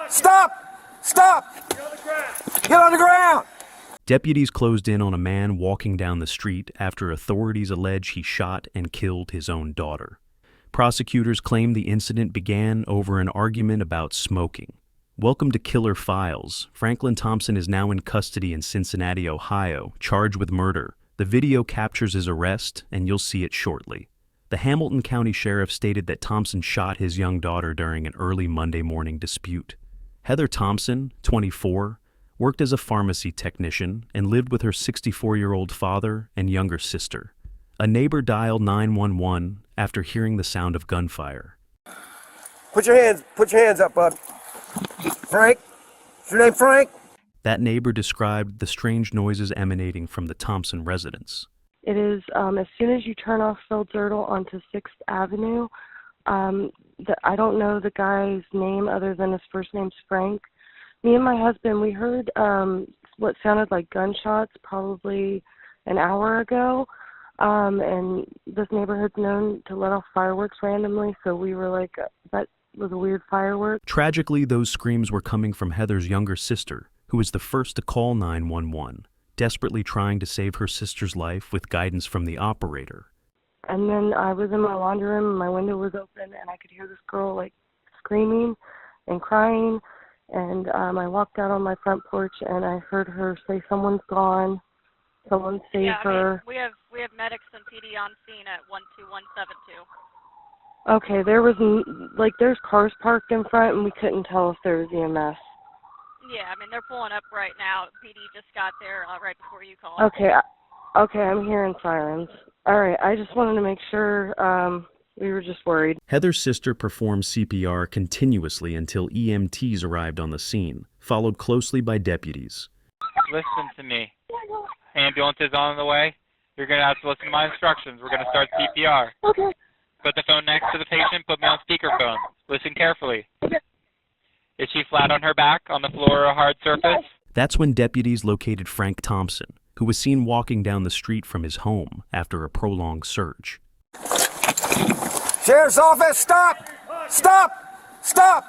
Stop! Stop! Get on the ground! Get on the ground! Deputies closed in on a man walking down the street after authorities allege he shot and killed his own daughter. Prosecutors claim the incident began over an argument about smoking. Welcome to Killer Files. Franklin Thompson is now in custody in Cincinnati, Ohio, charged with murder. The video captures his arrest, and you'll see it shortly. The Hamilton County Sheriff stated that Thompson shot his young daughter during an early Monday morning dispute. Heather Thompson, 24, worked as a pharmacy technician and lived with her 64-year-old father and younger sister. A neighbor dialed 911 after hearing the sound of gunfire. Put your hands up, bud. Frank? Is your name Frank? That neighbor described the strange noises emanating from the Thompson residence. It is as soon as you turn off Phil Dirtle onto 6th Avenue. I don't know the guy's name other than his first name's Frank. Me and my husband, we heard what sounded like gunshots probably an hour ago. And this neighborhood's known to let off fireworks randomly, so we were like, that was a weird firework. Tragically, those screams were coming from Heather's younger sister, who was the first to call 911, desperately trying to save her sister's life with guidance from the operator. And then I was in my laundry room, and my window was open, and I could hear this girl, like, screaming and crying. And I walked out on my front porch, and I heard her say, "Someone's gone. Someone save her." We have medics and PD on scene at 12172. Okay, there's cars parked in front, and we couldn't tell if there was EMS. Yeah, they're pulling up right now. PD just got there right before you called. Okay, I'm hearing sirens. All right, I just wanted to make sure. We were just worried. Heather's sister performed CPR continuously until EMTs arrived on the scene, followed closely by deputies. Listen to me. Ambulance is on the way. You're going to have to listen to my instructions. We're going to start CPR. Okay. Put the phone next to the patient. Put me on speakerphone. Listen carefully. Okay. Is she flat on her back, on the floor or a hard surface? That's when deputies located Frank Thompson, who was seen walking down the street from his home after a prolonged search. Sheriff's office, stop! Stop! Stop!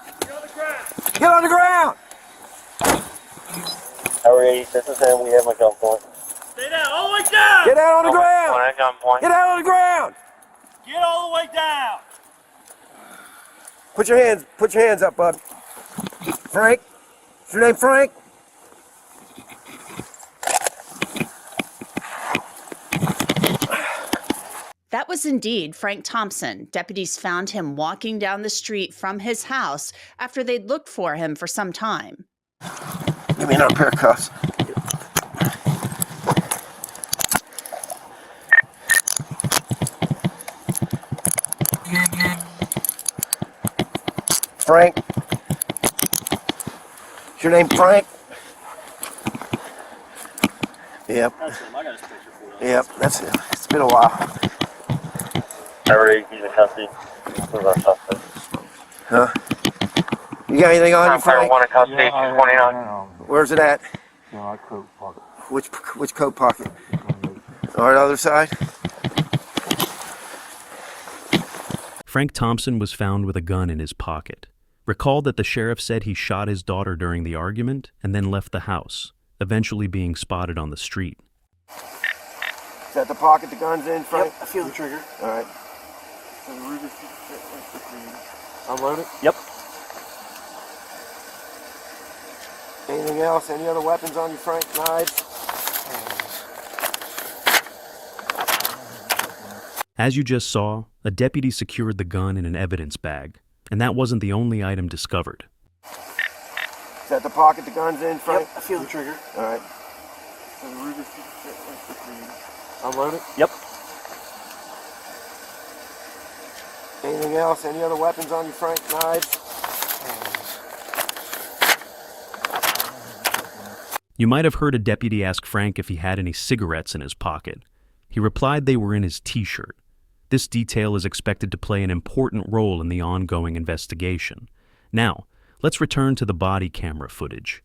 Get on the ground! Hurry, this is him. We have a gunpoint. Stay down, all the way down! Get out on the ground! On a gunpoint. Get out on the ground! Get all the way down! Put your hands up, bud. Frank? Is your name Frank? That was indeed Frank Thompson. Deputies found him walking down the street from his house after they'd looked for him for some time. Give me another pair of cuffs. Frank? Is your name Frank? Yep. That's him. I got his picture for you. Yep, that's it. It's been a while. Hurry, he's a custody. Who's our suspect? Huh? You got anything on you, Frank? One in custody, 229. Where's it at? My coat pocket. Which coat pocket? Or the other side? Frank Thompson was found with a gun in his pocket. Recall that the sheriff said he shot his daughter during the argument and then left the house, eventually being spotted on the street. Is that the pocket the gun's in, Frank? Yep, I feel the trigger. All right. Unload it? Yep. Anything else? Any other weapons on you, Frank? Knives? As you just saw, a deputy secured the gun in an evidence bag, and that wasn't the only item discovered. Is that the pocket the gun's in, Frank? Yep, I feel the trigger. All right. Unload it? Yep. Anything else? Any other weapons on you, Frank? Knives? You might have heard a deputy ask Frank if he had any cigarettes in his pocket. He replied they were in his t-shirt. This detail is expected to play an important role in the ongoing investigation. Now, let's return to the body camera footage.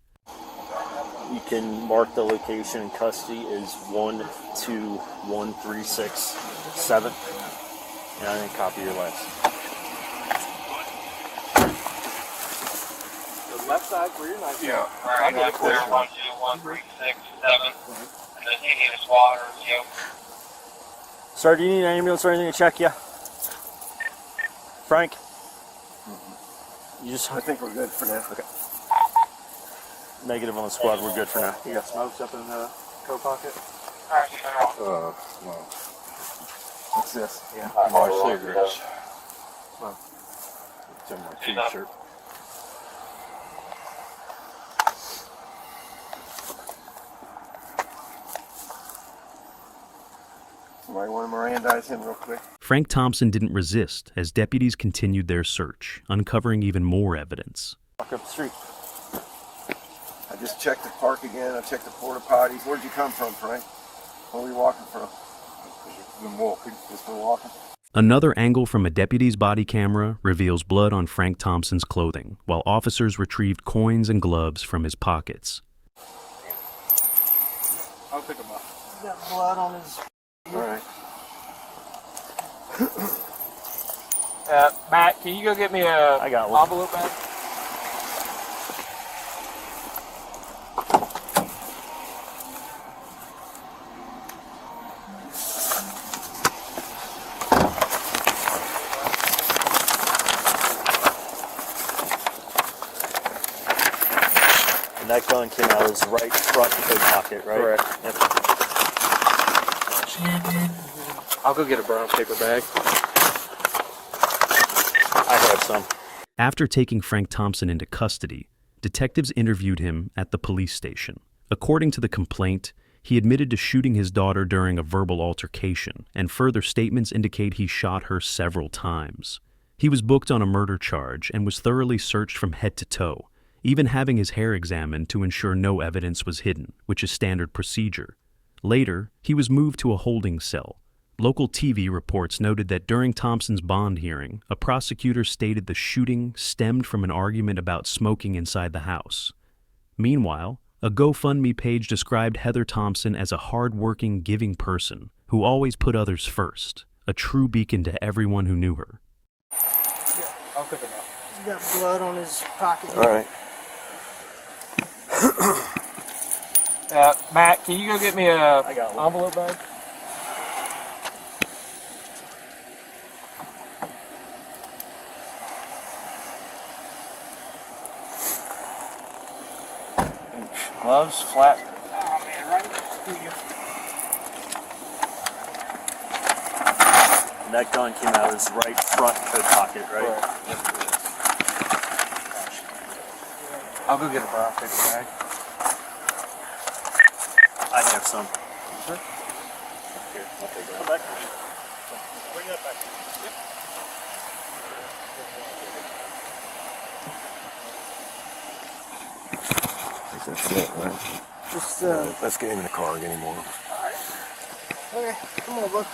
You can mark the location in custody as 121367, and I can copy your list. Left side for your knife. Yeah. Right, left there, 1, 2, 1, 3, 6, 7. And then he needs water, yep. Sir, do you need an ambulance or anything to check you? Frank? You just... I think we're good for now. Okay. Negative on the squad, we're good for now. You got smokes up in the coat pocket? No. What's this? Yeah. My cigarettes. It's in my t-shirt. Somebody want to Mirandize him real quick? Frank Thompson didn't resist as deputies continued their search, uncovering even more evidence. Walk up the street. I just checked the park again. I checked the porta potties. Where'd you come from, Frank? Where were you walking from? Been walking. Just been walking. Another angle from a deputy's body camera reveals blood on Frank Thompson's clothing, while officers retrieved coins and gloves from his pockets. I'll pick him up. He's got blood on his... All right. Matt, can you go get me a I got one. envelope bag? And that gun came out of his right front coat pocket, right? Correct. Yep. I'll go get a brown paper bag. I have some. After taking Frank Thompson into custody, detectives interviewed him at the police station. According to the complaint, he admitted to shooting his daughter during a verbal altercation, and further statements indicate he shot her several times. He was booked on a murder charge and was thoroughly searched from head to toe, even having his hair examined to ensure no evidence was hidden, which is standard procedure. Later, he was moved to a holding cell. Local TV reports noted that during Thompson's bond hearing, a prosecutor stated the shooting stemmed from an argument about smoking inside the house. Meanwhile, a GoFundMe page described Heather Thompson as a hard-working, giving person who always put others first, a true beacon to everyone who knew her. I'll pick him up. He's got blood on his pocket. All right. Matt, can you go get me a I got one. envelope bag? Gloves, flat. Oh man, right here. And that gun came out of his right front coat pocket, right? I'll go get a brown paper bag. I have some. Sure. Here, I'll take it. Come back. Bring that back. I think that's it, right? Just, Let's get him in the car and get him on. okay, come on, bud.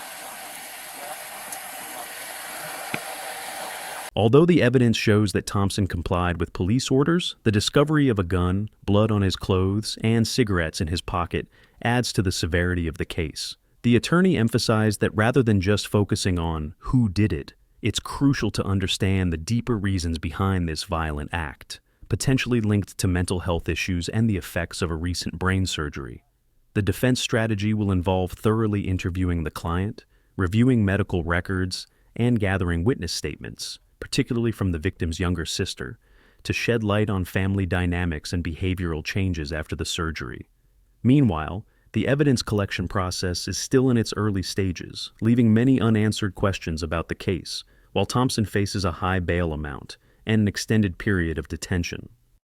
Although the evidence shows that Thompson complied with police orders, the discovery of a gun, blood on his clothes, and cigarettes in his pocket adds to the severity of the case. The attorney emphasized that rather than just focusing on who did it, it's crucial to understand the deeper reasons behind this violent act, potentially linked to mental health issues and the effects of a recent brain surgery. The defense strategy will involve thoroughly interviewing the client, reviewing medical records, and gathering witness statements, particularly from the victim's younger sister, to shed light on family dynamics and behavioral changes after the surgery. Meanwhile, the evidence collection process is still in its early stages, leaving many unanswered questions about the case, while Thompson faces a high bail amount and an extended period of detention.